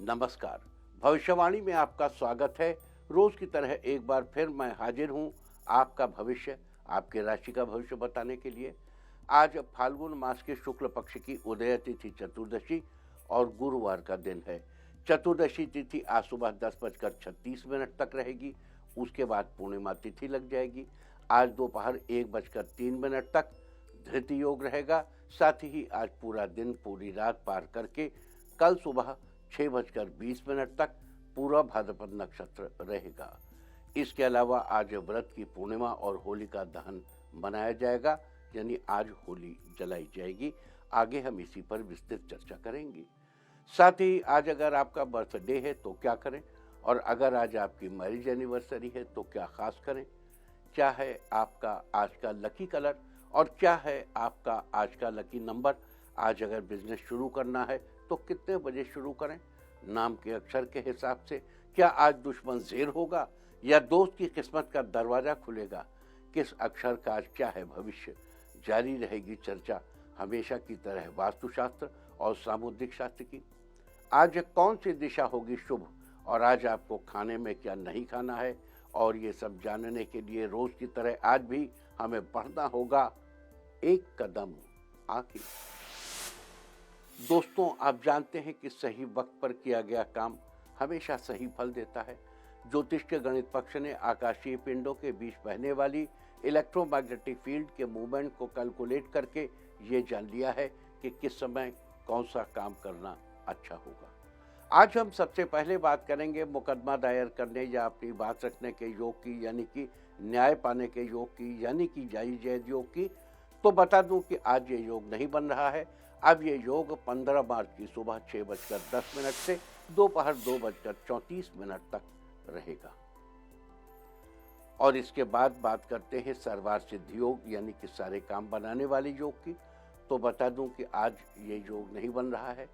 नमस्कार। भविष्यवाणी में आपका स्वागत है। रोज की तरह एक बार फिर मैं हाजिर हूं आपका भविष्य, आपके राशि का भविष्य बताने के लिए। आज फाल्गुन मास के शुक्ल पक्ष की उदय तिथि चतुर्दशी और गुरुवार का दिन है। चतुर्दशी तिथि आज सुबह 10:36 तक रहेगी। उसके बाद पूर्णिमा तिथि लग जाएगी। आज दोपहर 1:03 तक धृति योग रहेगा। साथ ही आज पूरा दिन पूरी रात पार करके कल सुबह 6:20 तक पूरा भाद्रपद नक्षत्र रहेगा। इसके अलावा आज व्रत की पूर्णिमा और होलिका दहन मनाया जाएगा, यानी आज होली जलाई जाएगी। आगे हम इसी पर विस्तृत चर्चा करेंगे। साथ ही आज अगर आपका बर्थडे है तो क्या करें, और अगर आज आपकी मैरिज एनिवर्सरी है तो क्या खास करें, क्या है आपका आज का लकी कलर और क्या है आपका आज का लकी नंबर। आज अगर बिजनेस शुरू करना है तो कितने बजे शुरू करें, नाम के अक्षर के हिसाब से क्या आज दुश्मन ज़ेर होगा या दोस्त की किस्मत का दरवाजा खुलेगा, किस अक्षर का आज क्या है भविष्य। जारी रहेगी चर्चा हमेशा की तरह वास्तुशास्त्र और सामुद्रिक शास्त्र की। आज कौन सी दिशा होगी शुभ और आज आपको खाने में क्या नहीं खाना है, और ये सब जानने के लिए रोज की तरह आज भी हमें बढ़ना होगा एक कदम आगे। दोस्तों, आप जानते हैं कि सही वक्त पर किया गया काम हमेशा सही फल देता है। ज्योतिष के गणित पक्ष ने आकाशीय पिंडों के बीच बहने वाली इलेक्ट्रोमैग्नेटिक फील्ड के मूवमेंट को कैलकुलेट करके ये जान लिया है कि किस समय कौन सा काम करना अच्छा होगा। आज हम सबसे पहले बात करेंगे मुकदमा दायर करने या अपनी बात रखने के योग की, यानी कि न्याय पाने के योग की, यानी कि जायज जैद योग की। तो बता दूं कि आज ये योग नहीं बन रहा है। अब ये योग 15 मार्च की सुबह 6:10 से दोपहर 2:34 तक रहेगा। और इसके बाद बात करते हैं सर्वार्थ सिद्धि योग, यानी कि सारे काम बनाने वाले योग की। तो बता दूं कि आज ये योग नहीं बन रहा है।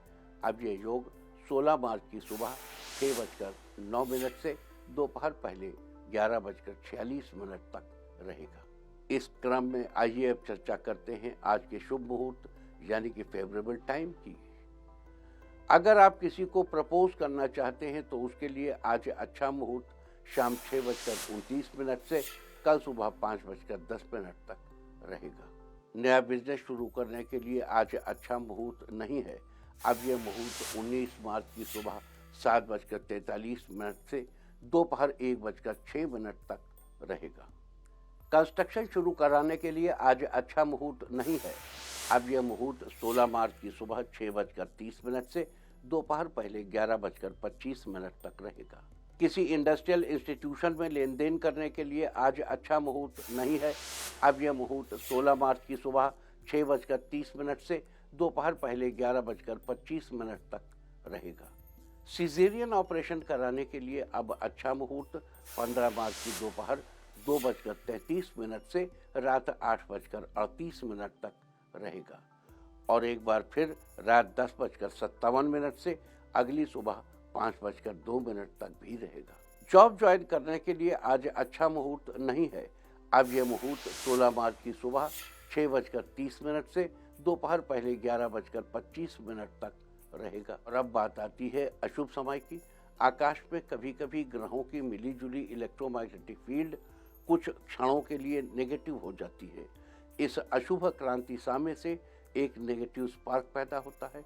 अब ये योग 16 मार्च की सुबह 6:09 से दोपहर पहले 11:46 तक रहेगा। इस क्रम में आइए अब चर्चा करते हैं आज के शुभ मुहूर्त, यानी कि फेवरेबल टाइम की। अगर आप किसी को प्रपोज करना चाहते हैं तो उसके लिए आज अच्छा मुहूर्त शाम 6:29 से कल सुबह 5:10 तक रहेगा। नया बिजनेस शुरू करने के लिए आज अच्छा मुहूर्त नहीं है। अब यह मुहूर्त 19 मार्च की सुबह 7:43 से दोपहर 1:06 तक रहेगा। कंस्ट्रक्शन शुरू कराने के लिए आज अच्छा मुहूर्त नहीं है। अब यह मुहूर्त 16 मार्च की सुबह 6:30 से दोपहर पहले 11:25 तक रहेगा। किसी इंडस्ट्रियल इंस्टीट्यूशन में लेन देन करने के लिए आज अच्छा मुहूर्त नहीं है। अब यह मुहूर्त 16 मार्च की सुबह 6:30 से दोपहर पहले 11:25 तक रहेगा। सिजेरियन ऑपरेशन कराने के लिए अब अच्छा मुहूर्त 15 मार्च की दोपहर 2:33 से रात 8:38 तक रहेगा। और एक बार फिर रात 10:57 से अगली सुबह 5:02 तक भी रहेगा। जॉब ज्वाइन करने के लिए आज अच्छा मुहूर्त नहीं है। अब यह मुहूर्त 16 मार्च की सुबह 6:30 से दोपहर पहले 11:25 तक रहेगा। और अब बात आती है अशुभ समय की। आकाश में कभी कभी ग्रहों की मिलीजुली इलेक्ट्रोमैग्नेटिक फील्ड कुछ क्षणों के लिए नेगेटिव हो जाती है। इस अशुभ क्रांति साम्य से एक नेगेटिव स्पार्क पैदा होता है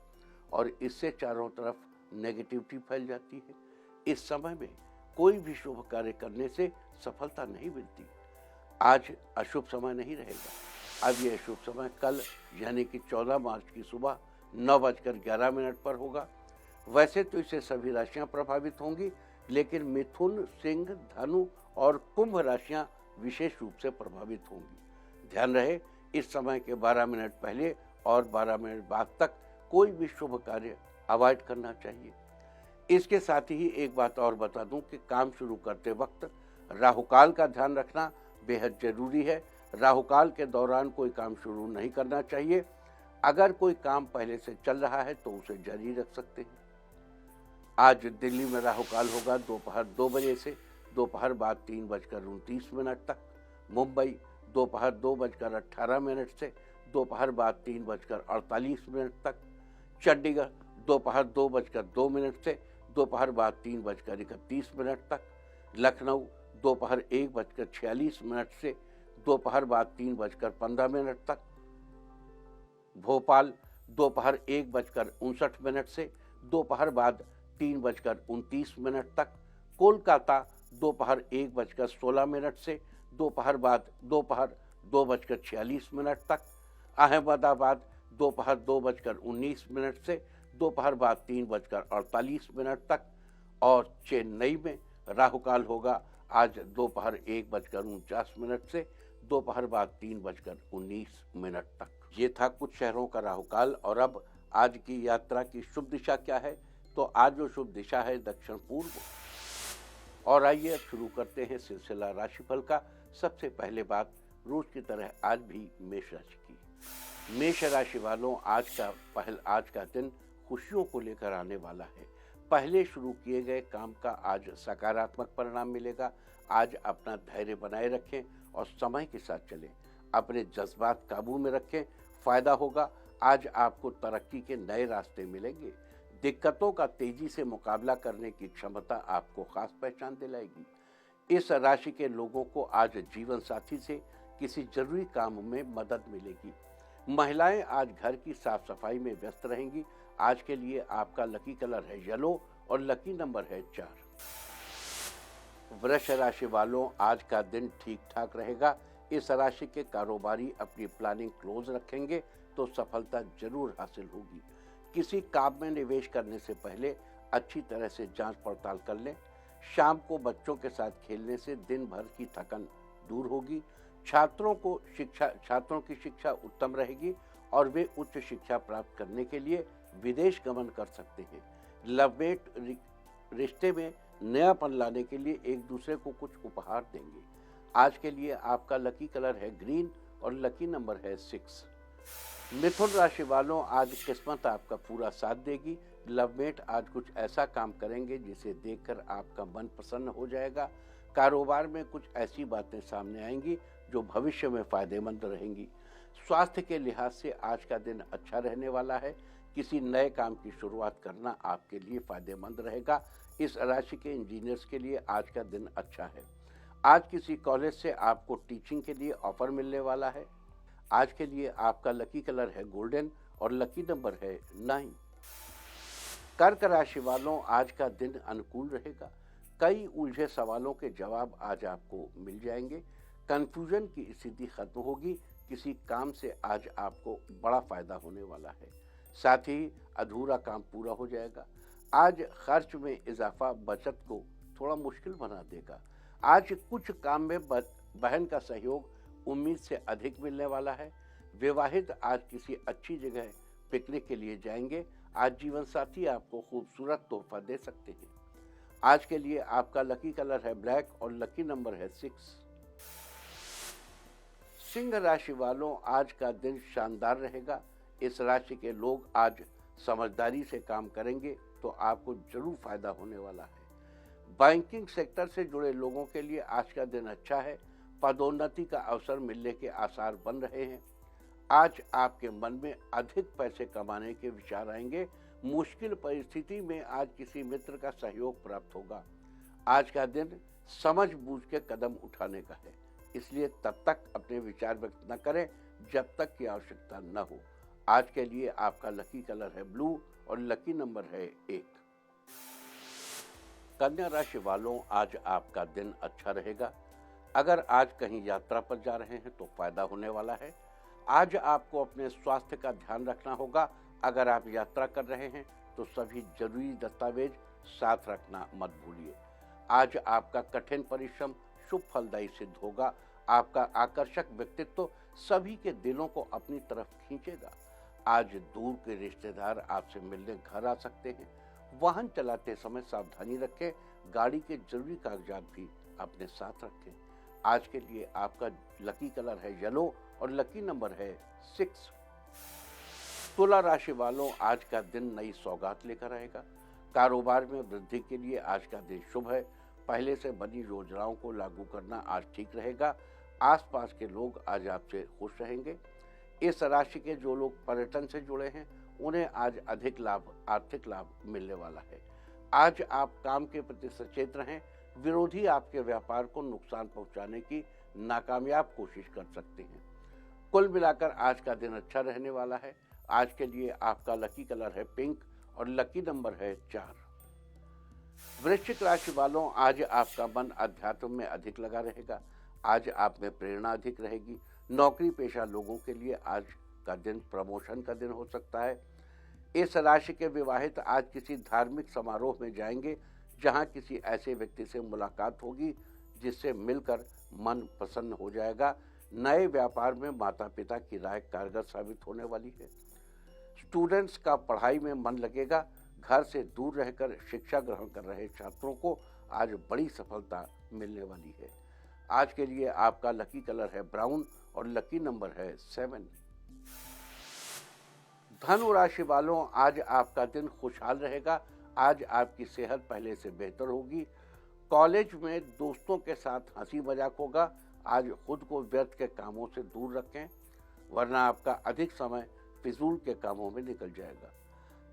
और इससे चारों तरफ नेगेटिविटी फैल जाती है। इस समय में कोई भी शुभ कार्य करने से सफलता नहीं मिलती। आज अशुभ समय नहीं रहेगा। अब यह शुभ समय कल यानी कि 14 मार्च की सुबह 9:11 पर होगा। वैसे तो इससे सभी राशियां प्रभावित होंगी, लेकिन मिथुन, सिंह, धनु और कुंभ राशियां विशेष रूप से प्रभावित होंगी। ध्यान रहे, इस समय के 12 मिनट पहले और 12 मिनट बाद तक कोई भी शुभ कार्य अवॉइड करना चाहिए। इसके साथ ही एक बात और बता दूं कि काम शुरू करते वक्त राहुकाल का ध्यान रखना बेहद जरूरी है। राहुकाल के दौरान कोई काम शुरू नहीं करना चाहिए। अगर कोई काम पहले से चल रहा है तो उसे जारी रख सकते हैं। आज दिल्ली में राहुकाल होगा दोपहर 2 बजे से दोपहर बाद 3:29 तक। मुंबई दोपहर 2:18 से दोपहर बाद 3:48 तक। चंडीगढ़ दोपहर 2:02 से दोपहर बाद 3:31 तक, लखनऊ दोपहर 1:46 से दोपहर बाद 3:15 तक, भोपाल दोपहर 1:59 से दोपहर बाद 3:29 तक, कोलकाता दोपहर 1:16 से दोपहर 2:46 तक, अहमदाबाद दोपहर 2:19 से दोपहर बाद 3:48 तक और चेन्नई में राहुकाल होगा आज दोपहर 1:49 से दोपहर बाद 3:19 तक। ये था कुछ शहरों का राहुकाल। और अब आज की यात्रा की शुभ दिशा क्या है? तो आज जो शुभ दिशा है दक्षिण पूर्व। और आइए शुरू करते हैं सिलसिला राशिफल का। सबसे पहले बात रोज की तरह आज भी मेष राशि की। मेष राशि वालों, आज का दिन खुशियों को लेकर आने वाला है। पहले शुरू किए गए काम का आज सकारात्मक परिणाम मिलेगा। आज अपना धैर्य बनाए रखें और समय के साथ चलें। अपने जज्बात काबू में रखें, फायदा होगा। आज आपको तरक्की के नए रास्ते मिलेंगे। दिक्कतों का तेजी से मुकाबला करने की क्षमता आपको खास पहचान दिलाएगी। इस राशि के लोगों को आज जीवन साथी से किसी जरूरी काम में मदद मिलेगी। महिलाएं आज घर की साफ सफाई में व्यस्त रहेंगी। आज के लिए आपका लकी कलर है येलो और लकी नंबर है 4। वृष राशि वालों, आज का दिन ठीक ठाक रहेगा। इस राशि के कारोबारी अपनी प्लानिंग क्लोज रखेंगे तो सफलता जरूर हासिल होगी। किसी काम में निवेश करने से पहले अच्छी तरह से जांच पड़ताल कर लें। शाम को बच्चों के साथ खेलने से दिन भर की थकन दूर होगी। छात्रों की शिक्षा उत्तम रहेगी और वे उच्च शिक्षा प्राप्त करने के लिए विदेश गमन कर सकते हैं। लवमेट रिश्ते में नयापन लाने के लिए एक दूसरे को कुछ उपहार देंगे। आज के लिए आपका लकी कलर है ग्रीन और लकी नंबर है 6। मिथुन राशि वालों, आज किस्मत आपका पूरा साथ देगी। लवमेट आज कुछ ऐसा काम करेंगे जिसे देखकर आपका मन प्रसन्न हो जाएगा। कारोबार में कुछ ऐसी बातें सामने आएंगी जो भविष्य में फायदेमंद रहेंगी। स्वास्थ्य के लिहाज से आज का दिन अच्छा रहने वाला है। किसी नए काम की शुरुआत करना आपके लिए फायदेमंद रहेगा। इस राशि के इंजीनियर्स के लिए आज का दिन अच्छा है। आज किसी कॉलेज से आपको टीचिंग के लिए ऑफर मिलने वाला है। आज के लिए आपका लकी कलर है गोल्डन और लकी नंबर है 9। कर्क राशि वालों, आज का दिन अनुकूल रहेगा। कई उलझे सवालों के जवाब आज आपको मिल जाएंगे। कंफ्यूजन की स्थिति खत्म होगी। किसी काम से आज आपको बड़ा फायदा होने वाला है। साथ ही अधूरा काम पूरा हो जाएगा। आज खर्च में इजाफा बचत को थोड़ा मुश्किल बना देगा। आज कुछ काम में बहन का सहयोग उम्मीद से अधिक मिलने वाला है। विवाहित आज किसी अच्छी जगह पिकनिक के लिए जाएंगे। आज जीवन साथी आपको खूबसूरत तोहफा दे सकते हैं। आज के लिए आपका लकी कलर है ब्लैक और लकी नंबर है 6। सिंह राशि वालों, आज का दिन शानदार रहेगा। इस राशि के लोग आज समझदारी से काम करेंगे तो आपको जरूर फायदा होने वाला है। बैंकिंग सेक्टर से जुड़े लोगों के लिए आज का दिन अच्छा है। पदोन्नति का अवसर मिलने के आसार बन रहे हैं। आज आपके मन में अधिक पैसे कमाने के विचार आएंगे। मुश्किल परिस्थिति में आज किसी मित्र का सहयोग प्राप्त होगा। आज का दिन समझ बूझ के कदम उठाने का है, इसलिए तब तक अपने विचार व्यक्त न करें जब तक की आवश्यकता न हो। आज के लिए आपका लकी कलर है ब्लू और लकी नंबर है 1। कन्या राशि वालों, आज आपका दिन अच्छा रहेगा। अगर आज कहीं यात्रा पर जा रहे हैं तो फायदा होने वाला है। आज आपको अपने स्वास्थ्य का ध्यान रखना होगा। अगर आप यात्रा कर रहे हैं तो सभी जरूरी दस्तावेज साथ रखना मत भूलिए। आज आपका कठिन परिश्रम शुभ फलदायी सिद्ध होगा। आपका आकर्षक व्यक्तित्व सभी के दिलों को अपनी तरफ खींचेगा। आज दूर के रिश्तेदार आपसे मिलने घर आ सकते हैं। वाहन चलाते समय सावधानी रखें। गाड़ी के जरूरी कागजात भी अपने साथ रखें। आज के लिए आपका लकी कलर है येलो और लकी नंबर है 6। तुला राशि वालों, आज का दिन नई सौगात लेकर आएगा। कारोबार में वृद्धि के लिए आज का दिन शुभ है। पहले से बनी योजनाओं को लागू करना आज ठीक रहेगा। आसपास के लोग आज आपसे खुश रहेंगे। इस राशि के जो लोग पर्यटन से जुड़े हैं उन्हें आज अधिक आर्थिक लाभ मिलने वाला है। आज आप काम के प्रति सचेत रहें। विरोधी आपके व्यापार को नुकसान पहुंचाने की नाकामयाब कोशिश कर सकते हैं। कुल मिलाकर आज का दिन अच्छा रहने वाला है। आज के लिए आपका लकी कलर है पिंक और लकी नंबर है 4। वृश्चिक राशि वालों, आज आपका मन अध्यात्म में अधिक लगा रहेगा। आज आप में प्रेरणा अधिक रहेगी। नौकरी पेशा लोगों के लिए आज का दिन प्रमोशन का दिन हो सकता है। इस राशि के विवाहित आज किसी धार्मिक समारोह में जाएंगे, जहां किसी ऐसे व्यक्ति से मुलाकात होगी जिससे मिलकर मन प्रसन्न हो जाएगा। नए व्यापार में माता पिता की राय कारगर साबित होने वाली है। स्टूडेंट्स का पढ़ाई में मन लगेगा। घर से दूर रहकर शिक्षा ग्रहण कर रहे छात्रों को आज बड़ी सफलता मिलने वाली है। आज के लिए आपका लकी कलर है ब्राउन और लकी नंबर है 7। धनु राशि वालों, आज आपका दिन खुशहाल रहेगा। आज आपकी सेहत पहले से बेहतर होगी। कॉलेज में दोस्तों के साथ हंसी मजाक होगा। आज खुद को व्यर्थ के कामों से दूर रखें, वरना आपका अधिक समय फिजूल के कामों में निकल जाएगा।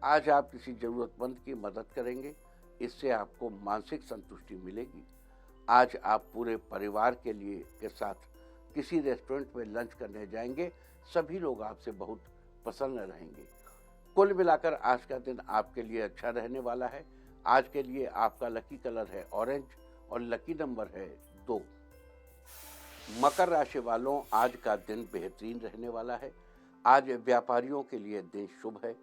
आज आप किसी जरूरतमंद की मदद करेंगे, इससे आपको मानसिक संतुष्टि मिलेगी। आज आप पूरे परिवार के साथ किसी रेस्टोरेंट में लंच करने जाएंगे। सभी लोग आपसे बहुत प्रसन्न रहेंगे। कुल मिलाकर आज का दिन आपके लिए अच्छा रहने वाला है। आज के लिए आपका लकी कलर है ऑरेंज और लकी नंबर है 2। मकर राशि वालों, आज का दिन बेहतरीन रहने वाला है। आज व्यापारियों के लिए दिन शुभ है।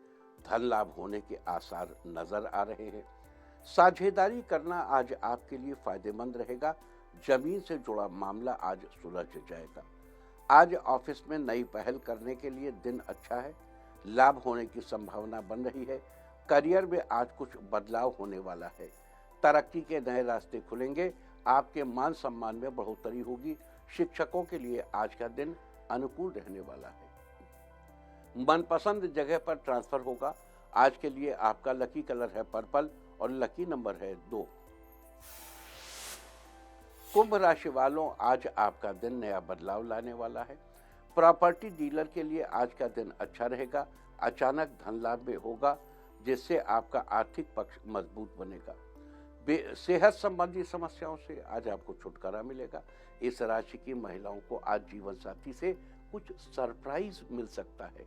धन लाभ होने के आसार नजर आ रहे हैं। साझेदारी करना आज आपके लिए फायदेमंद रहेगा। जमीन से जुड़ा मामला आज सुलझ जाएगा। आज ऑफिस में नई पहल करने के लिए दिन अच्छा है। लाभ होने की संभावना बन रही है। करियर में आज कुछ बदलाव होने वाला है। तरक्की के नए रास्ते खुलेंगे। आपके मान सम्मान में बढ़ोतरी होगी। शिक्षकों के लिए आज का दिन अनुकूल रहने वाला है। मनपसंद जगह पर ट्रांसफर होगा। आज के लिए आपका लकी कलर है पर्पल और लकी नंबर है 2। कुंभ राशि वालों, आज आपका दिन नया बदलाव लाने वाला है। प्रॉपर्टी डीलर के लिए आज का दिन अच्छा रहेगा। अचानक धन लाभ में होगा, जिससे आपका आर्थिक पक्ष मजबूत बनेगा। सेहत संबंधी समस्याओं से आज आपको छुटकारा मिलेगा। इस राशि की महिलाओं को आज जीवन साथी से कुछ सरप्राइज मिल सकता है,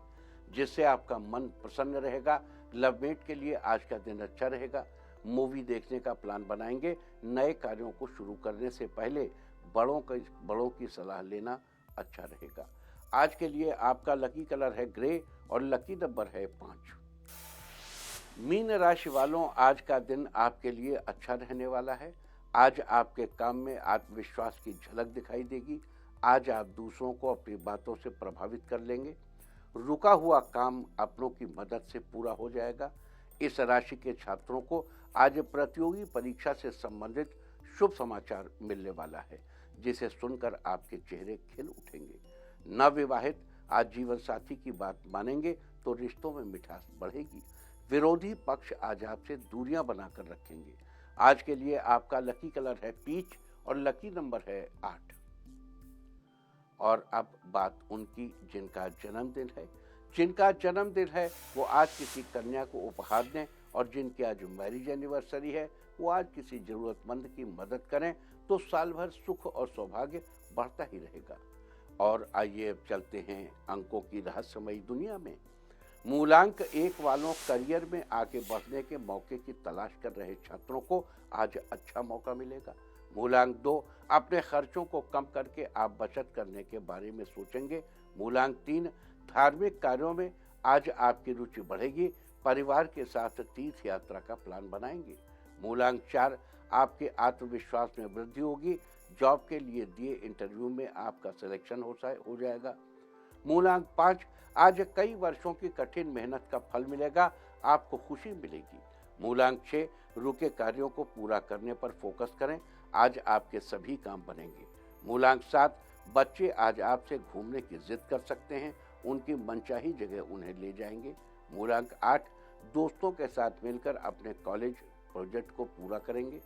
जिससे आपका मन प्रसन्न रहेगा। लवमेट के लिए आज का दिन अच्छा रहेगा। मूवी देखने का प्लान बनाएंगे। नए कार्यों को शुरू करने से पहले बड़ों की सलाह लेना अच्छा रहेगा। आज के लिए आपका लकी कलर है ग्रे और लकी नंबर है 5। मीन राशि वालों, आज का दिन आपके लिए अच्छा रहने वाला है। आज आपके काम में आत्मविश्वास की झलक दिखाई देगी। आज आप दूसरों को अपनी बातों से प्रभावित कर लेंगे। रुका हुआ काम अपनों की मदद से पूरा हो जाएगा। इस राशि के छात्रों को आज प्रतियोगी परीक्षा से संबंधित शुभ समाचार मिलने वाला है, जिसे सुनकर आपके चेहरे खिल उठेंगे। नवविवाहित आज जीवन साथी की बात मानेंगे तो रिश्तों में मिठास बढ़ेगी। विरोधी पक्ष आज आपसे दूरियां बनाकर रखेंगे। आज के लिए आपका लकी कलर है पीच और लकी नंबर है 8। और अब बात उनकी जिनका जन्मदिन है वो आज किसी कन्या को उपहार दें, और जिनकी आज मैरिज एनिवर्सरी है वो आज किसी जरूरतमंद की मदद करें, तो साल भर सुख और सौभाग्य बढ़ता ही रहेगा। और आइए अब चलते हैं अंकों की रहस्यमयी दुनिया में। मूलांक 1 वालों, करियर में आगे बढ़ने के मौके की तलाश कर रहे छात्रों को आज अच्छा मौका मिलेगा। मूलांक 2, अपने खर्चों को कम करके आप बचत करने के बारे में सोचेंगे। मूलांक 3, धार्मिक कार्यों में आज आपकी रुचि बढ़ेगी। परिवार के साथ तीर्थ यात्रा का प्लान बनाएंगे। मूलांक 4, आपके आत्मविश्वास में वृद्धि होगी। जॉब के लिए दिए इंटरव्यू में आपका सिलेक्शन हो जाएगा। मूलांक 5, आज कई वर्षों की कठिन मेहनत का फल मिलेगा। आपको खुशी मिलेगी। मूलांक 6, रुके कार्यों को पूरा करने पर फोकस करें। आज आपके सभी काम बनेंगे। मूलांक 7, बच्चे आज आपसे घूमने की जिद कर सकते हैं। उनकी मनचाही जगह उन्हें ले जाएंगे। मूलांक 8, दोस्तों के साथ मिलकर अपने कॉलेज प्रोजेक्ट को पूरा करेंगे।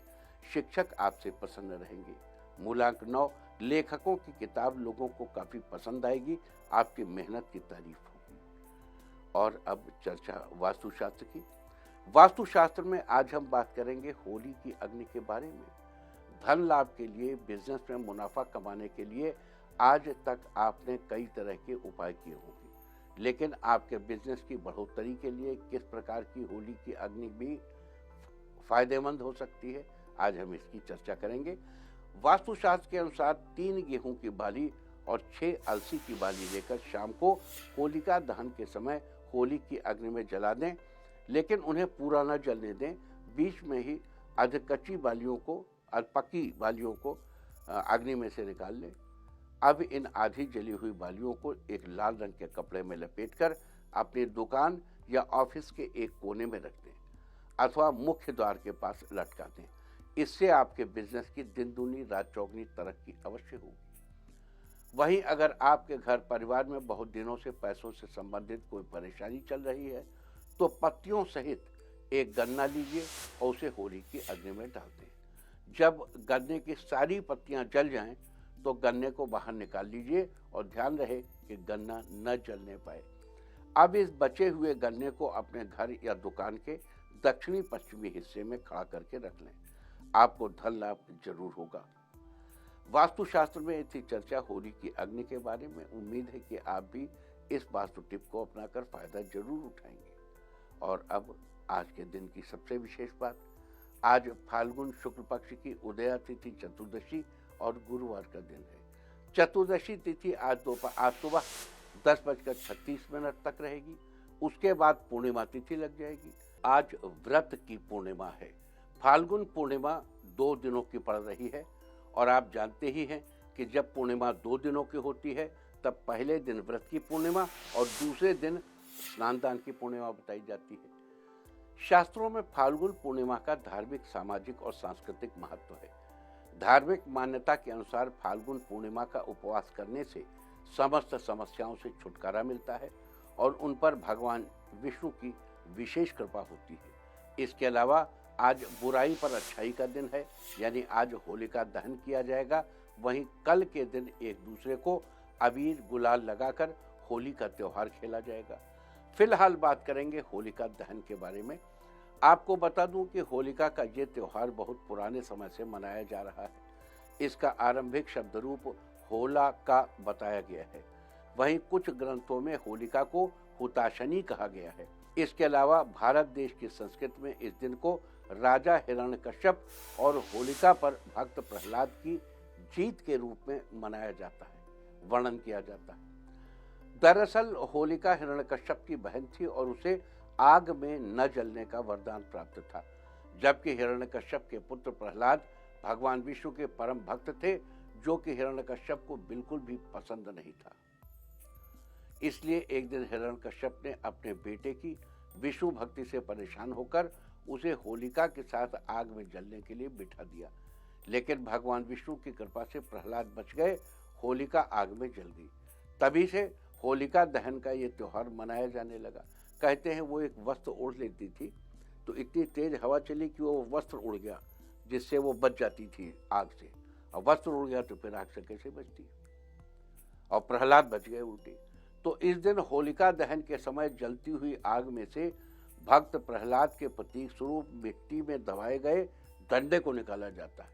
शिक्षक आपसे प्रसन्न रहेंगे। मूलांक 9, लेखकों की किताब लोगों को काफी पसंद आएगी। आपकी मेहनत की तारीफ होगी। और अब चर्चा वास्तुशास्त्र की। वास्तुशास्त्र में आज हम बात करेंगे होली की अग्नि के बारे में। धन लाभ के लिए, बिजनेस में मुनाफा कमाने के लिए आज तक आपने कई तरह के उपाय किए होंगे, लेकिन आपके बिजनेस की बढ़ोतरी के लिए किस प्रकार की होली की अग्नि भी फायदेमंद हो सकती है, आज हम इसकी चर्चा करेंगे। वास्तुशास्त्र के अनुसार 3 गेहूं की बाली और 6 अलसी की बाली लेकर शाम को होलिका दहन के समय होली की अग्नि में जला दें, लेकिन उन्हें पूरा न जलने दें। बीच में ही आधे कच्ची बालियों को और पक्की बालियों को अग्नि में से निकाल लें। अब इन आधी जली हुई बालियों को एक लाल रंग के कपड़े में लपेटकर अपनी दुकान या ऑफिस के एक कोने में रख दें अथवा मुख्य द्वार के पास लटका दें। इससे आपके बिजनेस की दिन दूनी रात चौगुनी तरक्की अवश्य होगी। वहीं अगर आपके घर परिवार में बहुत दिनों से पैसों से संबंधित कोई परेशानी चल रही है, तो पत्तियों सहित एक गन्ना लीजिए और उसे होली की अग्नि में डाल दें। जब गन्ने की सारी पत्तियां जल जाएं, तो गन्ने को बाहर निकाल लीजिए और ध्यान रहे कि गन्ना न जलने पाए। अब इस बचे हुए गन्ने को अपने घर या दुकान के दक्षिणी पश्चिमी हिस्से में खड़ा करके रख लें। आपको धन लाभ जरूर होगा। वास्तुशास्त्र में थी चर्चा होली की अग्नि के बारे में। उम्मीद है कि आप भी इस वास्तु टिप को अपनाकर फायदा जरूर उठाएंगे। और अब आज के दिन की सबसे विशेष बात, आज फाल्गुन शुक्ल पक्ष की उदया तिथि चतुर्दशी और गुरुवार का दिन है। चतुर्दशी तिथि आज सुबह 10:36 तक रहेगी। उसके बाद पूर्णिमा तिथि लग जाएगी। आज व्रत की पूर्णिमा है। फाल्गुन पूर्णिमा 2 दिनों की पड़ रही है और आप जानते ही हैं कि जब पूर्णिमा 2 दिनों की होती है, तब पहले दिन व्रत की पूर्णिमा और दूसरे दिन स्नान दान की पूर्णिमा बताई जाती है। शास्त्रों में फाल्गुन पूर्णिमा का धार्मिक, सामाजिक और सांस्कृतिक महत्व है। धार्मिक मान्यता के अनुसार फाल्गुन पूर्णिमा का उपवास करने से समस्त समस्याओं से छुटकारा मिलता है और उन पर भगवान विष्णु की विशेष कृपा होती है। इसके अलावा आज बुराई पर अच्छाई का दिन है, यानी आज होलिका दहन किया जाएगा। वहीं कल के दिन एक दूसरे को अबीर गुलाल लगाकर होली का त्योहार खेला जाएगा। फिलहाल बात करेंगे होलिका दहन के बारे में। आपको बता दूं कि होलिका का ये त्योहार बहुत पुराने समय से मनाया जा रहा है। इसका आरंभिक शब्द रूप होला का बताया गया है। वहीं कुछ ग्रंथों में होलिका को हुताशनी कहा गया है। इसके अलावा भारत देश की संस्कृति में इस दिन को राजा हिरण्यकश्यप और होलिका पर भक्त प्रहलाद की जीत के रूप में मनाया जाता है, वर्णन किया जाता है। दरअसल होलिका हिरण्यकश्यप की बहन थी और उसे आग में न जलने का वरदान प्राप्त था, जबकि हिरण्यकश्यप के पुत्र प्रहलाद भगवान विष्णु के परम भक्त थे, जो कि हिरण्यकश्यप को बिल्कुल भी पसंद नहीं था। इसलिए एक दिन हिरण्यकश्यप ने अपने बेटे की विष्णु भक्ति से परेशान होकर उसे होलिका के साथ आग में जलने के लिए बिठा दिया। लेकिन भगवान विष्णु की कृपा से प्रहलाद बच गए। होलिका आग में जल गई। तभी से होलिका दहन का ये त्योहार मनाया जाने लगा। कहते हैं वो एक वस्त्र ओढ़ लेती थी, तो इतनी तेज हवा चली कि वो वस्त्र उड़ गया, जिससे वो बच जाती थी आग से। और वस्त्र उड़ गया तो फिर आग से कैसे बचती, और प्रहलाद बच गए उल्टे। तो इस दिन होलिका दहन के समय जलती हुई आग में से भक्त प्रहलाद के प्रतीक स्वरूप मिट्टी में दबाए गए डंडे को निकाला जाता है,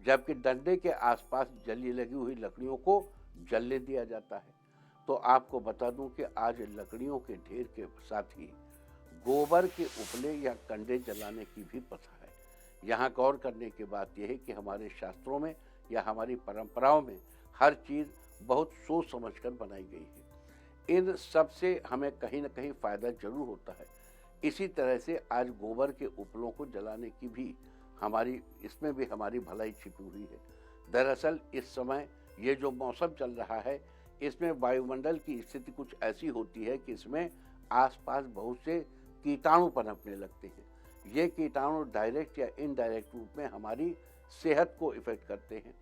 जबकि डंडे के आसपास जली लगी हुई लकड़ियों को जलने दिया जाता है। तो आपको बता दूं कि आज लकड़ियों के ढेर के साथ ही गोबर के उपले या कंडे जलाने की भी प्रथा है। यहाँ गौर करने की बात यह है कि हमारे शास्त्रों में या हमारी परंपराओं में हर चीज़ बहुत सोच समझकर बनाई गई है। इन सब से हमें कहीं ना कहीं फ़ायदा जरूर होता है। इसी तरह से आज गोबर के उपलों को जलाने की भी इसमें भी हमारी भलाई छिपी हुई है। दरअसल इस समय ये जो मौसम चल रहा है, इसमें वायुमंडल की स्थिति कुछ ऐसी होती है कि इसमें आसपास बहुत से कीटाणु पनपने लगते हैं। ये कीटाणु डायरेक्ट या इनडायरेक्ट रूप में हमारी सेहत को इफेक्ट करते हैं।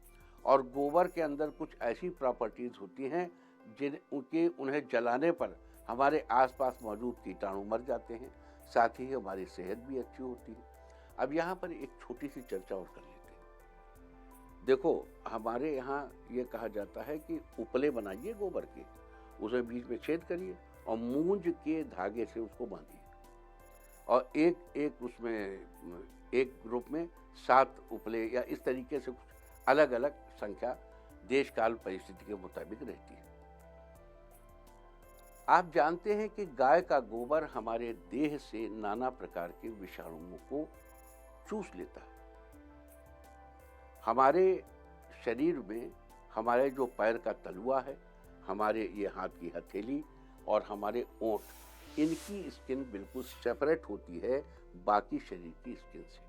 और गोबर के अंदर कुछ ऐसी प्रॉपर्टीज होती हैं उन्हें जलाने पर हमारे आसपास मौजूद कीटाणु मर जाते हैं, साथ ही हमारी सेहत भी अच्छी होती है। अब यहाँ पर एक छोटी सी चर्चा और कर लेते हैं। देखो, हमारे यहाँ ये कहा जाता है कि उपले बनाइए गोबर के, उसे बीच में छेद करिए और मूंज के धागे से उसको बांधिए और एक एक उसमें एक ग्रुप में 7 उपले या इस तरीके से कुछ अलग अलग संख्या देश काल परिस्थिति के मुताबिक रहती है। आप जानते हैं कि गाय का गोबर हमारे देह से नाना प्रकार के विषाणुओं को चूस लेता है। हमारे शरीर में हमारे जो पैर का तलुआ है, हमारे ये हाथ की हथेली और हमारे ओंठ, इनकी स्किन बिल्कुल सेपरेट होती है बाकी शरीर की स्किन से,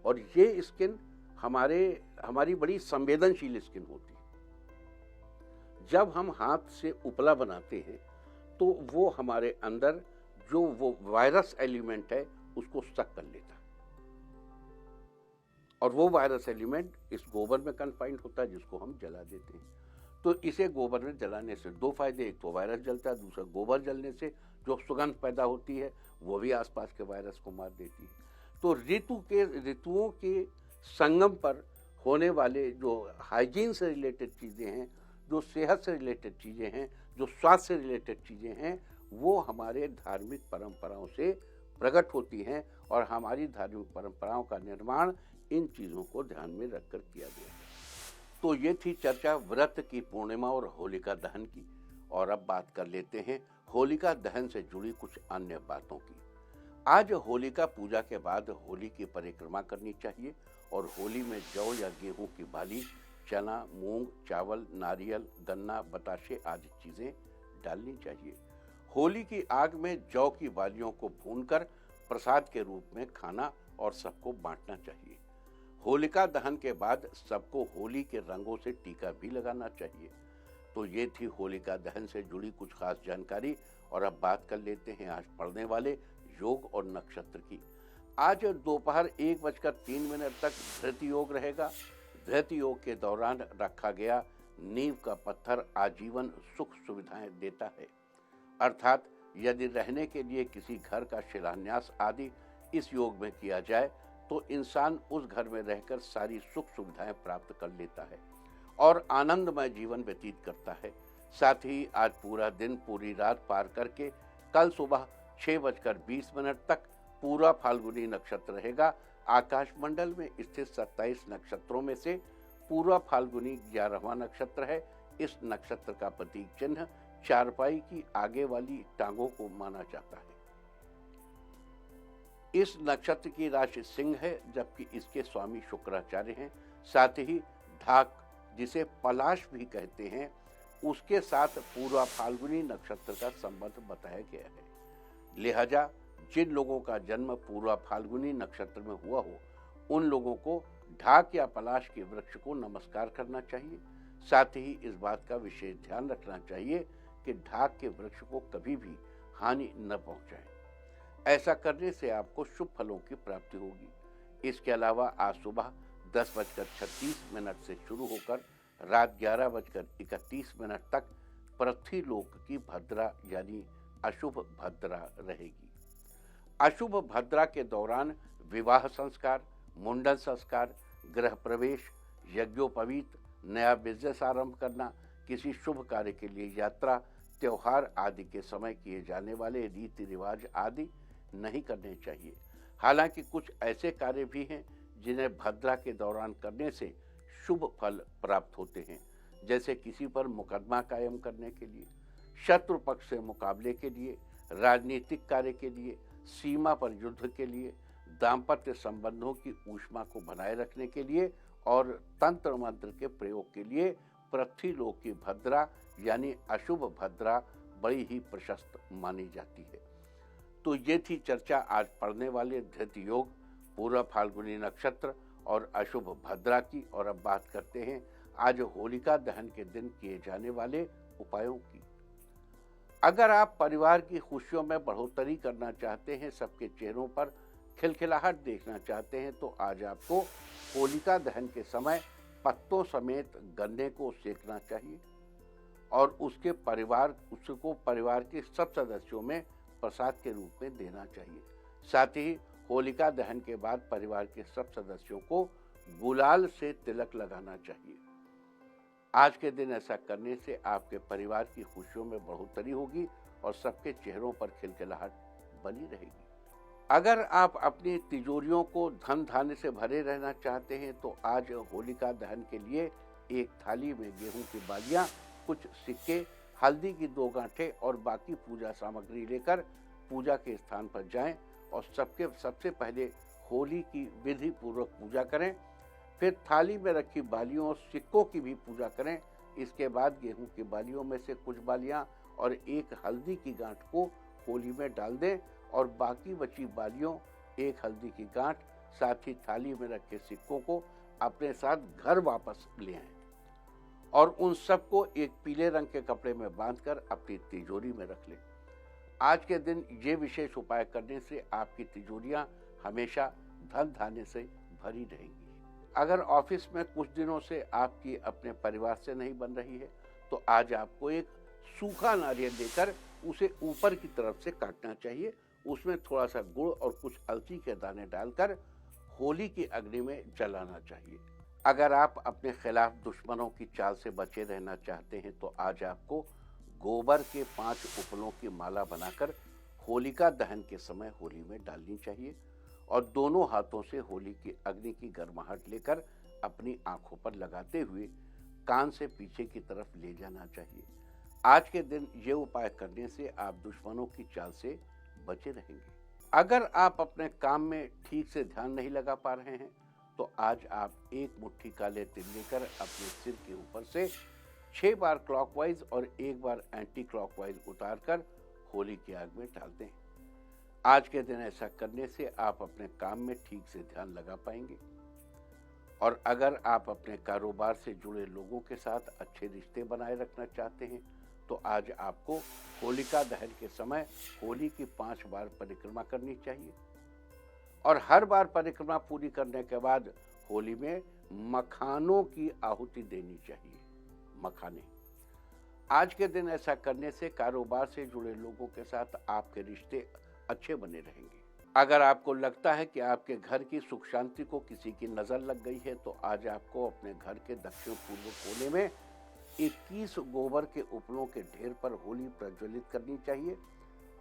और ये स्किन हमारी बड़ी संवेदनशील स्किन होती है। जब हम हाथ से उपला बनाते हैं तो वो हमारे अंदर जो वो वायरस एलिमेंट है उसको सक कर लेता है, और वो वायरस एलिमेंट इस गोबर में कन्फाइंड होता है, जिसको हम जला देते हैं। तो इसे गोबर में जलाने से 2 फायदे, एक तो वायरस जलता है, दूसरा गोबर जलने से जो सुगंध पैदा होती है वो भी आसपास के वायरस को मार देती है। तो ऋतुओं के संगम पर होने वाले जो हाइजीन से रिलेटेड चीज़ें हैं, जो सेहत से रिलेटेड चीज़ें हैं, जो स्वास्थ्य से रिलेटेड चीज़ें हैं, वो हमारे धार्मिक परंपराओं से प्रकट होती हैं, और हमारी धार्मिक परंपराओं का निर्माण इन चीज़ों को ध्यान में रखकर किया गया है। तो ये थी चर्चा व्रत की पूर्णिमा और होलिका दहन की, और अब बात कर लेते हैं होलिका दहन से जुड़ी कुछ अन्य बातों की। आज होलिका पूजा के बाद होली की परिक्रमा करनी चाहिए, और होली में जौ या गेहूं की बाली, चना, मूंग, चावल, नारियल, गन्ना, बताशे आदि चीज़ें डालनी चाहिए। होली की आग में जौ की बालियों को भूनकर प्रसाद के रूप में खाना और सबको बांटना चाहिए। होलिका दहन के बाद सबको होली के रंगों से टीका भी लगाना चाहिए। तो ये थी होलिका दहन से जुड़ी कुछ खास जानकारी, और अब बात कर लेते हैं आज पढ़ने वाले योग और नक्षत्र की। आज दोपहर 1:03 तक धृति योग रहेगा। धृति योग के दौरान रखा गया नींव का पत्थर आजीवन सुख सुविधाएं देता है, अर्थात यदि रहने के लिए किसी घर का शिलान्यास आदि इस योग में किया जाए तो इंसान उस घर में रहकर सारी सुख सुविधाएं प्राप्त कर लेता है और आनंदमय जीवन व्यतीत करता है। साथ ही आज पूरा दिन पूरी रात पार करके कल सुबह 6:20 तक पूरा फाल्गुनी नक्षत्र रहेगा। आकाश मंडल में स्थित 27 नक्षत्रों में से पूरा फाल्गुनी 11वां नक्षत्र है। इस नक्षत्र का प्रतीक चिन्ह चारपाई की आगे वाली टांगों को माना जाता है। इस नक्षत्र की राशि सिंह है, जबकि इसके स्वामी शुक्राचार्य हैं। साथ ही ढाक, जिसे पलाश भी कहते हैं, उसके साथ पूरा फाल्गुनी नक्षत्र का संबंध बताया गया है। लिहाजा जिन लोगों का जन्म पूरा फाल्गुनी नक्षत्र में हुआ हो, उन लोगों को ढाक या पलाश के वृक्ष को नमस्कार करना चाहिए। साथ ही इस बात का विशेष ध्यान रखना चाहिए कि ढाक के वृक्ष को कभी भी हानि न पहुंचाएं। ऐसा करने से आपको शुभ फलों की प्राप्ति होगी। इसके अलावा आज सुबह 10:36 से शुरू होकर रात 11:31 तक पृथ्वी लोक की भद्रा यानी अशुभ भद्रा रहेगी। अशुभ भद्रा के दौरान विवाह संस्कार, मुंडन संस्कार, गृह प्रवेश, यज्ञोपवीत, नया बिजनेस आरंभ करना, किसी शुभ कार्य के लिए यात्रा, त्योहार आदि के समय किए जाने वाले रीति रिवाज आदि नहीं करने चाहिए। हालांकि कुछ ऐसे कार्य भी हैं जिन्हें भद्रा के दौरान करने से शुभ फल प्राप्त होते हैं, जैसे किसी पर मुकदमा कायम करने के लिए, शत्रु पक्ष से मुकाबले के लिए, राजनीतिक कार्य के लिए, सीमा पर युद्ध के लिए, दाम्पत्य संबंधों की ऊष्मा को बनाए रखने के लिए और तंत्र मंत्र के प्रयोग के लिए पृथ्वी लोक की भद्रा यानी अशुभ भद्रा बड़ी ही प्रशस्त मानी जाती है। तो ये थी चर्चा आज पढ़ने वाले धृति योग, पूरा फाल्गुनी नक्षत्र और अशुभ भद्रा की। और अब बात करते हैं आज होलिका दहन के दिन किए जाने वाले उपायों की। अगर आप परिवार की खुशियों में बढ़ोतरी करना चाहते हैं, सबके चेहरों पर खिलखिलाहट देखना चाहते हैं, तो आज आपको होलिका दहन के समय पत्तों समेत गन्ने को सेकना चाहिए और उसको परिवार के सब सदस्यों में प्रसाद के रूप में देना चाहिए। साथ ही होलिका दहन के बाद परिवार के सब सदस्यों को गुलाल से तिलक लगाना चाहिए। आज के दिन ऐसा करने से आपके परिवार की खुशियों में बढ़ोतरी होगी और सबके चेहरों पर खिलखिलाहट बनी रहेगी। अगर आप अपनी तिजोरियों को धन धान्य से भरे रहना चाहते हैं तो आज होलिका दहन के लिए एक थाली में गेहूं की बालियां, कुछ सिक्के, हल्दी की 2 गांठें और बाकी पूजा सामग्री लेकर पूजा के स्थान पर जाएं और सबसे पहले होली की विधि पूर्वक पूजा करें। फिर थाली में रखी बालियों और सिक्कों की भी पूजा करें। इसके बाद गेहूं की बालियों में से कुछ बालियां और एक हल्दी की गांठ को होली में डाल दें और बाकी बची बालियों, एक हल्दी की गांठ, साथ ही थाली में रखे सिक्कों को अपने साथ घर वापस ले आएं और उन सबको एक पीले रंग के कपड़े में बांधकर अपनी तिजोरी में रख लें। आज के दिन ये विशेष उपाय करने से आपकी तिजोरियां हमेशा धन धान्य से भरी रहेंगी। अगर ऑफिस में कुछ दिनों से आपकी अपने परिवार से नहीं बन रही है तो आज आपको एक सूखा नारियल लेकर उसे ऊपर की तरफ से काटना चाहिए। उसमें थोड़ा सा गुड़ और कुछ अलसी के दाने डालकर होली की अग्नि में जलाना चाहिए। अगर आप अपने खिलाफ दुश्मनों की चाल से बचे रहना चाहते हैं तो आज आपको गोबर के 5 उपलों की माला बनाकर होलिका दहन के समय होली में डालनी चाहिए और दोनों हाथों से होली की अग्नि की गर्माहट लेकर अपनी आंखों पर लगाते हुए कान से पीछे की तरफ ले जाना चाहिए। आज के दिन ये उपाय करने से आप दुश्मनों की चाल से बचे रहेंगे। अगर आप अपने काम में ठीक से ध्यान नहीं लगा पा रहे हैं तो आज आप एक मुट्ठी काले तिल लेकर अपने सिर के ऊपर से 6 बार क्लॉकवाइज और 1 बार एंटी क्लॉकवाइज उतारकर होली की आग में डाल दें। आज के दिन ऐसा करने से आप अपने काम में ठीक से ध्यान लगा पाएंगे। और अगर आप अपने कारोबार से जुड़े लोगों के साथ अच्छे रिश्ते बनाए रखना चाहते हैं तो आज आपको होलिका दहन के समय होली की 5 बार परिक्रमा करनी चाहिए और हर बार परिक्रमा पूरी करने के बाद होली में मखानों की आहुति देनी चाहिए। मखाने आज के दिन ऐसा करने से कारोबार से जुड़े लोगों के साथ आपके रिश्ते अच्छे बने रहेंगे। अगर आपको लगता है कि आपके घर की सुख शांति को किसी की नजर लग गई है तो आज आपको अपने घर के दक्षिण पूर्व कोने में 21 गोबर के उपलों के ढेर पर होली प्रज्वलित करनी चाहिए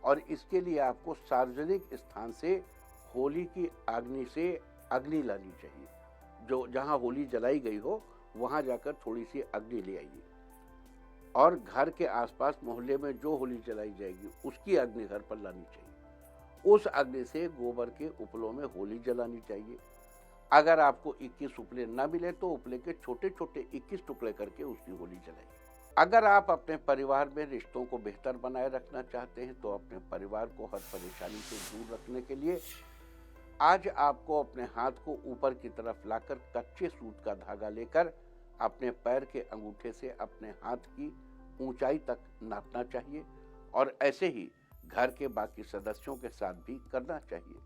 और इसके लिए आपको सार्वजनिक स्थान से होली की अग्नि से अग्नि लानी चाहिए। जो जहां होली जलाई गई हो वहां जाकर थोड़ी सी अग्नि ले आइए और घर के आसपास मोहल्ले में जो होली जलाई जाएगी उसकी अग्नि घर पर लानी चाहिए। उस अग्नि से गोबर के उपलों में होली जलानी चाहिए। अगर आपको 21 उपले न मिले तो उपले के छोटे छोटे 21 टुकड़े करके उसकी होली जलाइए। अगर आप अपने परिवार में रिश्तों को बेहतर बनाए रखना चाहते हैं तो अपने परिवार को हर परेशानी से दूर रखने के लिए आज आपको अपने हाथ को ऊपर की तरफ लाकर कच्चे सूत का धागा लेकर अपने पैर के अंगूठे से अपने हाथ की ऊंचाई तक नापना चाहिए और ऐसे ही घर के बाकी सदस्यों के साथ भी करना चाहिए।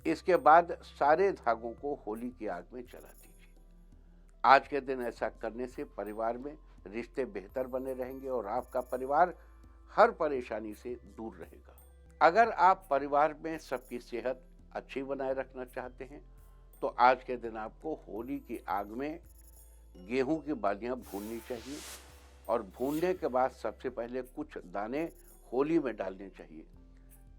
इसके बाद सारे धागों को होली की आग में जला दीजिए। आज के दिन ऐसा करने से परिवार में रिश्ते बेहतर बने रहेंगे और आपका परिवार हर परेशानी से दूर रहेगा। अगर आप परिवार में सबकी सेहत अच्छी बनाए रखना चाहते हैं तो आज के दिन आपको होली की आग में गेहूं की बालियां भूननी चाहिए और भूनने के बाद सबसे पहले कुछ दाने होली में डालने चाहिए।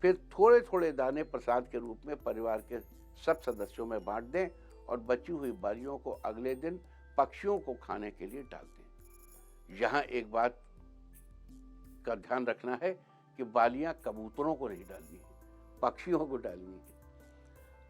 फिर थोड़े थोड़े दाने प्रसाद के रूप में परिवार के सब सदस्यों में बांट दें और बची हुई बालियों को अगले दिन पक्षियों को खाने के लिए डाल दें। यहाँ एक बात का ध्यान रखना है कि बालियां कबूतरों को नहीं डालनी है, पक्षियों को डालनी है।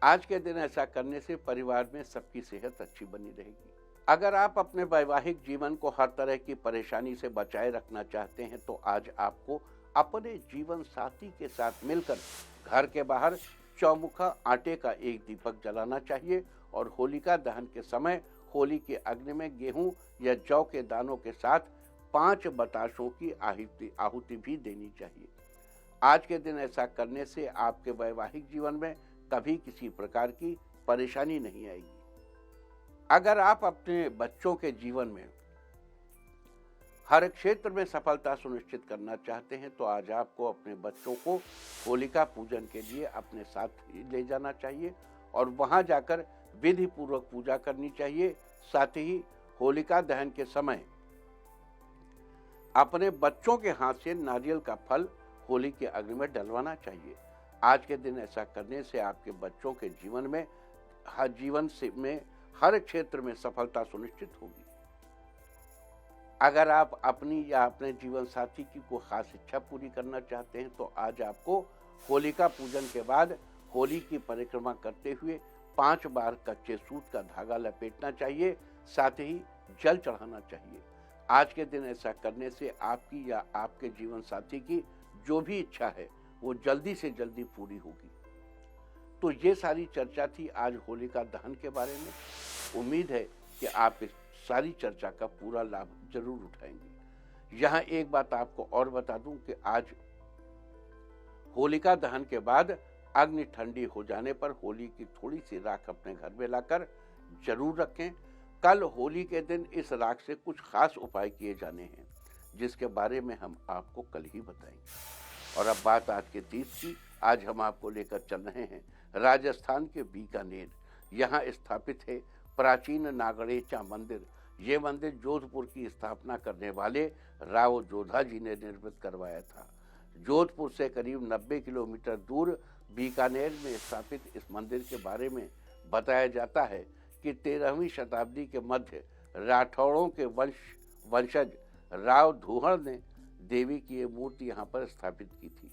आज के दिन ऐसा करने से परिवार में सबकी सेहत अच्छी बनी रहेगी। अगर आप अपने वैवाहिक जीवन को हर तरह की परेशानी से बचाए रखना चाहते हैं तो आज आपको अपने जीवन साथी के साथ मिलकर घर के बाहर चौमुखा आटे का एक दीपक जलाना चाहिए और होलिका दहन के समय होली के अग्नि में गेहूं या जौ के दानों के साथ 5 बताशों की आहुति भी देनी चाहिए। आज के दिन ऐसा करने से आपके वैवाहिक जीवन में कभी किसी प्रकार की परेशानी नहीं आएगी। अगर आप अपने बच्चों के जीवन में हर क्षेत्र में सफलता सुनिश्चित करना चाहते हैं तो आज आपको अपने बच्चों को होलिका पूजन के लिए अपने साथ ले जाना चाहिए और वहां जाकर विधि पूर्वक पूजा करनी चाहिए। साथ ही होलिका दहन के समय अपने बच्चों के हाथ से नारियल का फल होली के अग्नि में डलवाना चाहिए। आज के दिन ऐसा करने से आपके बच्चों के जीवन में हर क्षेत्र में सफलता सुनिश्चित होगी। अगर आप अपनी या अपने जीवन साथी की कोई खास इच्छा पूरी करना चाहते हैं तो आज आपको होलिका पूजन के बाद होली की परिक्रमा करते हुए 5 बार कच्चे सूत का धागा लपेटना चाहिए, साथ ही जल चढ़ाना चाहिए। आज के दिन ऐसा करने से आपकी या आपके जीवन साथी की जो भी इच्छा है वो जल्दी से जल्दी पूरी होगी। तो ये सारी चर्चा थी आज होलिका दहन के बारे में। उम्मीद है कि आप इस सारी चर्चा का पूरा लाभ जरूर उठाएंगे। यहाँ एक बात आपको और बता दूं कि आज होलिका दहन के बाद अग्नि ठंडी हो जाने पर होली की थोड़ी सी राख अपने घर में लाकर जरूर रखें। कल होली के दिन इस राख से कुछ खास उपाय किए जाने हैं, जिसके बारे में हम आपको कल ही बताएंगे। और अब बात आज के तीज की। आज हम आपको लेकर चल रहे हैं राजस्थान के बीकानेर। यहाँ स्थापित है प्राचीन नागणेचा मंदिर। ये मंदिर जोधपुर की स्थापना करने वाले राव जोधा जी ने निर्मित करवाया था। जोधपुर से करीब 90 किलोमीटर दूर बीकानेर में स्थापित इस मंदिर के बारे में बताया जाता है कि 13वीं शताब्दी के मध्य राठौड़ों के वंशज राव धूहड़ ने देवी की ये मूर्ति यहाँ पर स्थापित की थी।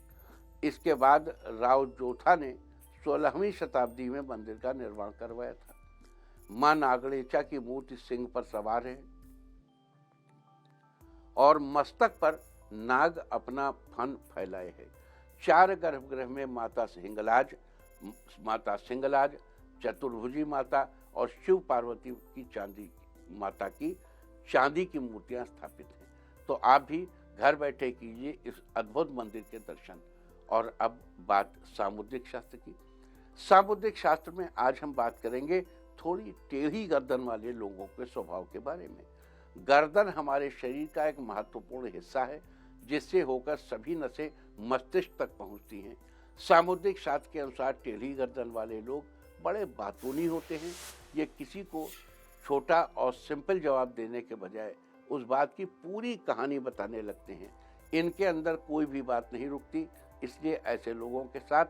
इसके बाद राव जोधा ने 16वीं शताब्दी में मंदिर का निर्माण करवाया था। मां नागणेचा की मूर्ति सिंह पर सवार है और मस्तक पर नाग अपना फन फैलाए है। 4 गर्भगृह में माता सिंगलाज, चतुर्भुजी माता और शिव पार्वती की चांदी की मूर्तियां स्थापित हैं। तो आप भी घर बैठे कीजिए इस अद्भुत मंदिर के दर्शन। और अब बात सामुद्रिक शास्त्र की। सामुद्रिक शास्त्र में आज हम बात करेंगे थोड़ी टेढ़ी गर्दन वाले लोगों के स्वभाव के बारे में। गर्दन हमारे शरीर का एक महत्वपूर्ण हिस्सा है, जिससे होकर सभी नसें मस्तिष्क तक पहुंचती हैं। सामुद्रिक शास्त्र के अनुसार टेढ़ी गर्दन वाले लोग बड़े बातूनी होते हैं। ये किसी को छोटा और सिंपल जवाब देने के बजाय उस बात की पूरी कहानी बताने लगते हैं। इनके अंदर कोई भी बात नहीं रुकती, इसलिए ऐसे लोगों के साथ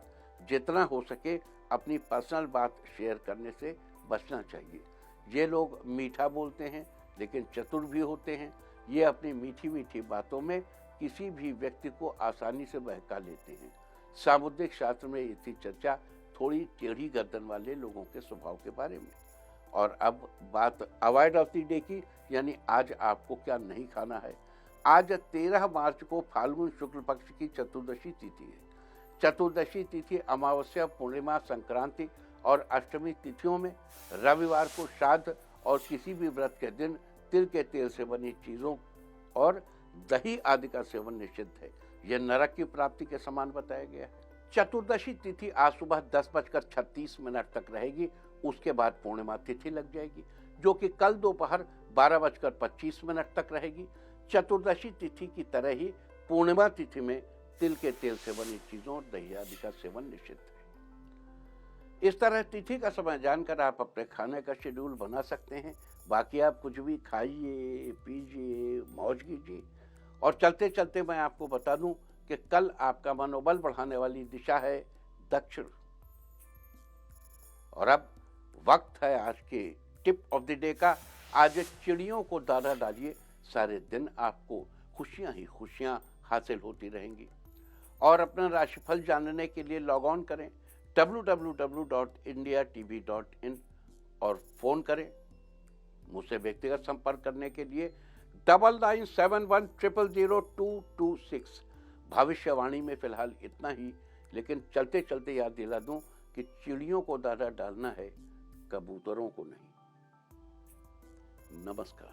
जितना हो सके अपनी पर्सनल बात शेयर करने से बचना चाहिए। ये लोग मीठा बोलते हैं लेकिन चतुर भी होते हैं। ये अपनी मीठी मीठी बातों में किसी भी व्यक्ति को आसानी से बहका लेते हैं। सामुद्रिक शास्त्र में ये थी चर्चा थोड़ी टेढ़ी गर्दन वाले लोगों के स्वभाव के बारे में। और अब बात अवॉइड ऑफ द डे की, यानी आज आपको क्या नहीं खाना है। आज 13 मार्च को फाल्गुन शुक्ल पक्ष की चतुर्दशी तिथि है। चतुर्दशी तिथि अमावस्या, पूर्णिमा, संक्रांति और अष्टमी तिथियों में रविवार को श्राद्ध और किसी भी व्रत के दिन तिल के तेल से बनी चीजों और दही आदि का सेवन निषिद्ध है। यह नरक की प्राप्ति के समान बताया गया है। चतुर्दशी तिथि आज सुबह 10:36 तक रहेगी। उसके बाद पूर्णिमा तिथि लग जाएगी, जो कि कल दोपहर 12:25 तक रहेगी। चतुर्दशी तिथि की तरह ही पूर्णिमा तिथि में तिल के तेल से बनी चीजों और दही आदि का सेवन निषिद्ध है। इस तरह तिथि का समय जानकर आप अपने खाने का शेड्यूल बना सकते हैं। बाकी आप कुछ भी खाइए, पीजिए, मौज कीजिए। और चलते चलते मैं आपको बता दूं कि कल आपका मनोबल बढ़ाने वाली दिशा है दक्षिण। और अब वक्त है आज के टिप ऑफ द डे का। आज चिड़ियों को दाना डालिए, सारे दिन आपको खुशियां ही खुशियां हासिल होती रहेंगी। और अपना राशिफल जानने के लिए लॉग ऑन करें www.indiatv.in और फोन करें। मुझसे व्यक्तिगत संपर्क करने के लिए 9971000226। भविष्यवाणी में फिलहाल इतना ही, लेकिन चलते चलते याद दिला दूं कि चिड़ियों को दाना डालना है, कबूतरों को नहीं। नमस्कार।